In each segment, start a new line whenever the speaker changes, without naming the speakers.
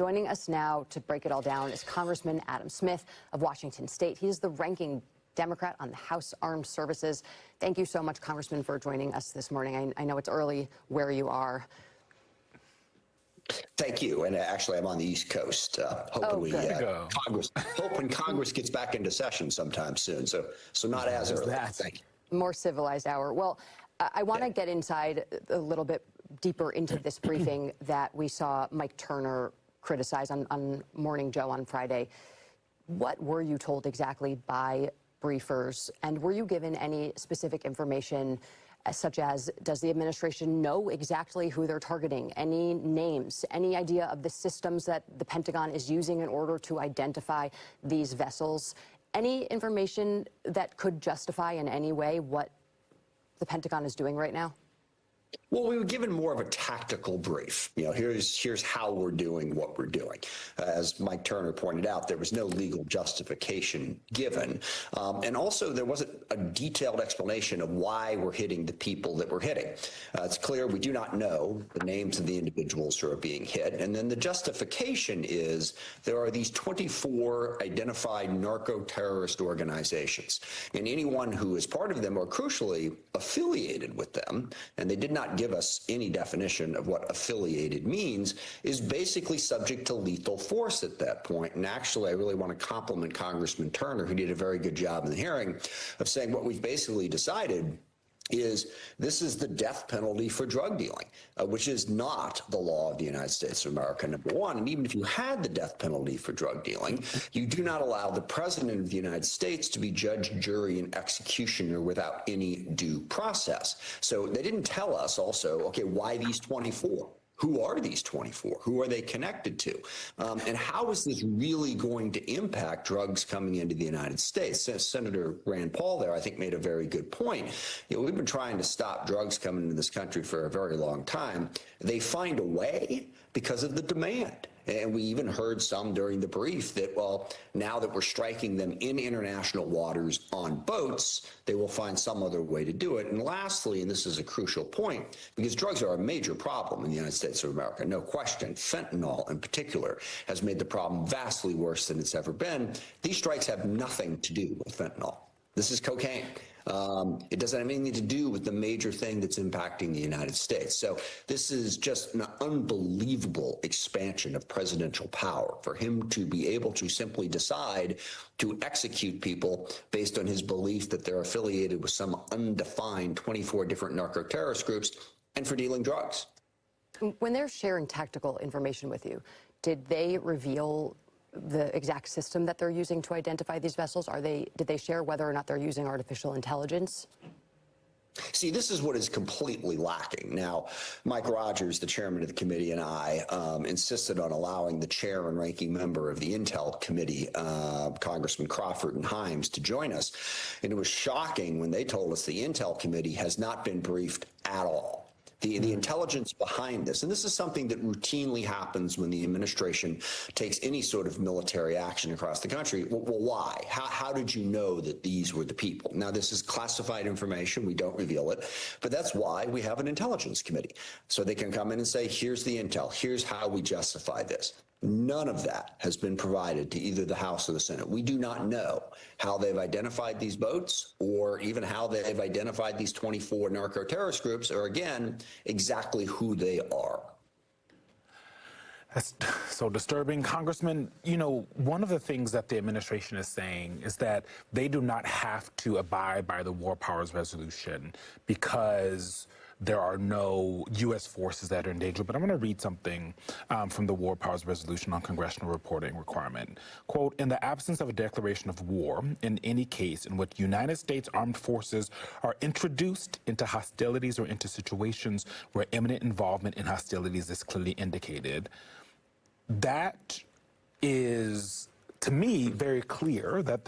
Joining us now to break it all down is Congressman Adam Smith of Washington State. He is the ranking Democrat on the House Armed Services. Thank you so much, Congressman, for joining us this morning. I know it's early where you are.
Thank you. And actually, I'm on the East Coast, hoping Congress gets back into session sometime soon. So not as early. Thank you.
More civilized hour. Well, I want to get inside a little bit deeper into this briefing that we saw Mike Turner criticize on Morning Joe on Friday. What were you told exactly by briefers, and were you given any specific information, such as, does the administration know exactly who they're targeting? Any names, any idea of the systems that the Pentagon is using in order to identify these vessels? Any information that could justify in any way what the Pentagon is doing right now?
Well, we were given more of a tactical brief. You know, here's how we're doing what we're doing. As Mike Turner pointed out, there was no legal justification given. And also, there wasn't a detailed explanation of why we're hitting the people that we're hitting. It's clear we do not know the names of the individuals who are being hit. And then the justification is there are these 24 identified narco-terrorist organizations. And anyone who is part of them or crucially affiliated with them, and they did not give us any definition of what affiliated means, is basically subject to lethal force at that point. And actually, I really want to compliment Congressman Turner, who did a very good job in the hearing, of saying what we've basically decided is this is the death penalty for drug dealing, which is not the law of the United States of America, number one. And even if you had the death penalty for drug dealing, you do not allow the President of the United States to be judge, jury, and executioner without any due process. So they didn't tell us also, okay, why these 24? Who are these 24? Who are they connected to? And how is this really going to impact drugs coming into the United States? Senator Rand Paul there, I think, made a very good point. You know, we've been trying to stop drugs coming into this country for a very long time. They find a way because of the demand. And we even heard some during the brief that, well, now that we're striking them in international waters on boats, they will find some other way to do it. And lastly, and this is a crucial point, because drugs are a major problem in the United States of America, no question. Fentanyl, in particular, has made the problem vastly worse than it's ever been. These strikes have nothing to do with fentanyl. This is cocaine. It doesn't have anything to do with the major thing that's impacting the United States. So this is just an unbelievable expansion of presidential power for him to be able to simply decide to execute people based on his belief that they're affiliated with some undefined 24 different narco-terrorist groups and for dealing drugs.
When they're sharing tactical information with you, did they reveal the exact system that they're using to identify these vessels? Did they share whether or not they're using artificial intelligence?
See, this is what is completely lacking. Now, Mike Rogers, the chairman of the committee, and I insisted on allowing the chair and ranking member of the Intel Committee, Congressman Crawford and Himes, to join us. And it was shocking when they told us the Intel Committee has not been briefed at all. The intelligence behind this, and this is something that routinely happens when the administration takes any sort of military action across the country. Well, why? How did you know that these were the people? Now, this is classified information. We don't reveal it, but that's why we have an intelligence committee. So they can come in and say, here's the intel. Here's how we justify this. None of that has been provided to either the House or the Senate. We do not know how they've identified these boats or even how they've identified these 24 narco-terrorist groups or, again, exactly who they are.
That's so disturbing. Congressman, you know, one of the things that the administration is saying is that they do not have to abide by the War Powers Resolution because there are no U.S. forces that are in danger. But I'm going to read something from the War Powers Resolution on congressional reporting requirement. Quote, in the absence of a declaration of war, in any case in which United States armed forces are introduced into hostilities or into situations where imminent involvement in hostilities is clearly indicated, that is, to me, very clear that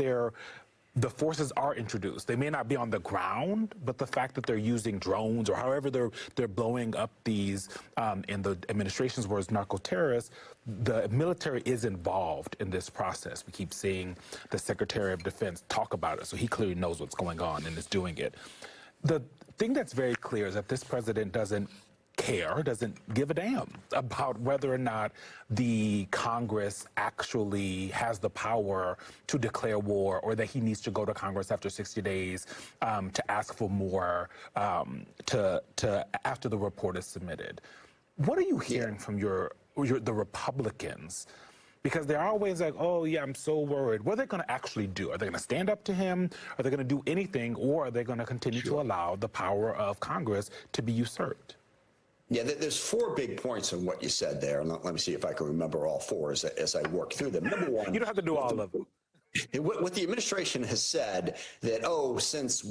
the forces are introduced. They may not be on the ground, but the fact that they're using drones or however they're blowing up these, in the administration's words, narco-terrorists, the military is involved in this process. We keep seeing the Secretary of Defense talk about it, so he clearly knows what's going on and is doing it. The thing that's very clear is that this president doesn't care, doesn't give a damn about whether or not the Congress actually has the power to declare war, or that he needs to go to Congress after 60 days to ask for more after the report is submitted. What are you hearing from the Republicans? Because they're always like, oh, yeah, I'm so worried. What are they going to actually do? Are they going to stand up to him? Are they going to do anything? Or are they going to continue to allow the power of Congress to be usurped?
Yeah, there's 4 big points in what you said there. And let me see if I can remember all 4 as I work through them. Number one,
you don't have to do all of them.
What the administration has said that, oh, since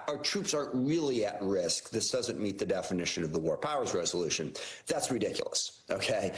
our troops aren't really at risk, this doesn't meet the definition of the War Powers Resolution. That's ridiculous. Okay.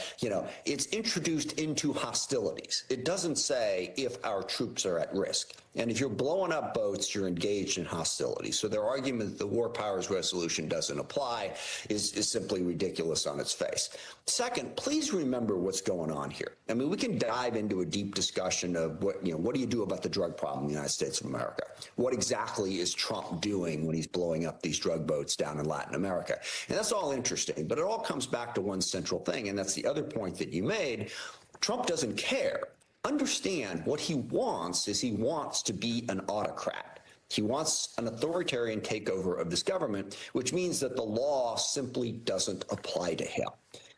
It's introduced into hostilities. It doesn't say if our troops are at risk. And if you're blowing up boats, you're engaged in hostilities. So their argument that the War Powers Resolution doesn't apply is simply ridiculous on its face. Second, please remember what's going on here. I mean, we can dive into a deep discussion of what do you do about the drug problem in the United States of America? What exactly is Trump doing when he's blowing up these drug boats down in Latin America? And that's all interesting, but it all comes back to one central thing, and that's the other point that you made. Trump doesn't care. Understand what he wants is he wants to be an autocrat. He wants an authoritarian takeover of this government, which means that the law simply doesn't apply to him.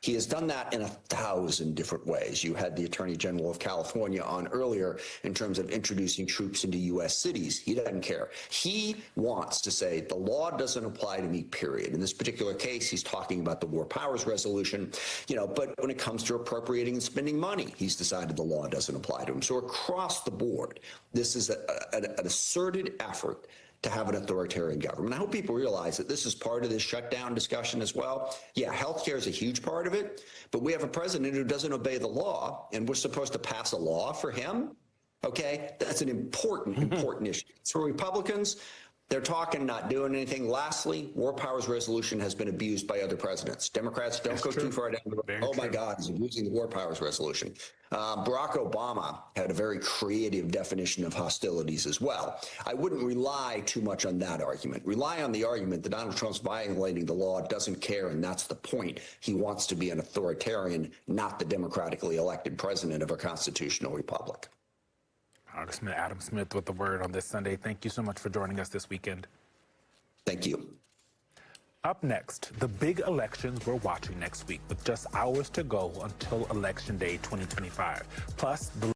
He has done that in 1,000 different ways. You had the Attorney General of California on earlier in terms of introducing troops into U.S. cities. He doesn't care. He wants to say the law doesn't apply to me, period. In this particular case, he's talking about the War Powers Resolution, but when it comes to appropriating and spending money, he's decided the law doesn't apply to him. So across the board, this is an asserted effort to have an authoritarian government. I hope people realize that this is part of this shutdown discussion as well. Yeah, healthcare is a huge part of it, but we have a president who doesn't obey the law, and we're supposed to pass a law for him. Okay, that's an important issue. For Republicans, they're talking, not doing anything. Lastly, War Powers Resolution has been abused by other presidents. Democrats don't go too far down the road. Oh my God, he's abusing the War Powers Resolution. Barack Obama had a very creative definition of hostilities as well. I wouldn't rely too much on that argument. Rely on the argument that Donald Trump's violating the law, doesn't care, and that's the point. He wants to be an authoritarian, not the democratically elected president of a constitutional republic.
Congressman Adam Smith with the word on this Sunday. Thank you so much for joining us this weekend.
Thank you.
Up next, the big elections we're watching next week with just hours to go until Election Day 2025. Plus, the